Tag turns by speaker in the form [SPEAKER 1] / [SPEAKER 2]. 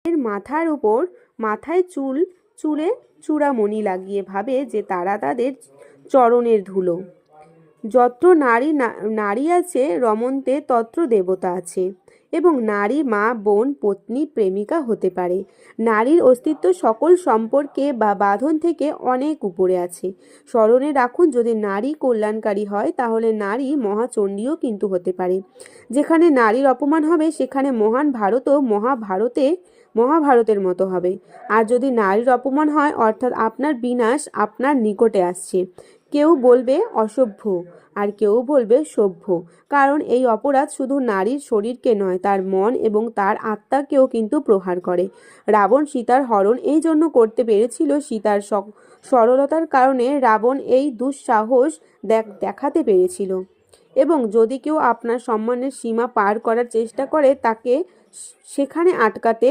[SPEAKER 1] এর মাথার উপর মাথায় চুলে চূড়ামণি লাগিয়ে ভাবে যে তারা তাদের চরণের ধুলো। যত্র নারী আছে রমন্তে তত্র দেবতা আছে। এবং নারী মা, বোন, পত্নী, প্রেমিকা হতে পারে। নারীর অস্তিত্ব সকল সম্পর্কে বা বাঁধন থেকে অনেক উপরে আছে। স্মরণে রাখুন, যদি নারী কল্যাণকারী হয় তাহলে নারী মহাচণ্ডীও কিন্তু হতে পারে। যেখানে নারীর অপমান হবে সেখানে মহান ভারতও মহাভারতের মতো হবে। আর যদি নারীর অপমান হয় অর্থাৎ আপনার বিনাশ আপনার নিকটে আসছে। কেউ বলবে অসভ্য আর কেউ বলবে সভ্য, কারণ এই অপরাধ শুধু নারীর শরীরকে নয়, তার মন এবং তার আত্মাকেও কিন্তু প্রহার করে। রাবণ সীতার হরণ এই জন্য করতে পেরেছিল, সীতার সরলতার কারণে রাবণ এই দুঃসাহস দেখাতে পেরেছিল। এবং যদি কেউ আপনার সম্মানের সীমা পার করার চেষ্টা করে তাকে সেখানে আটকাতে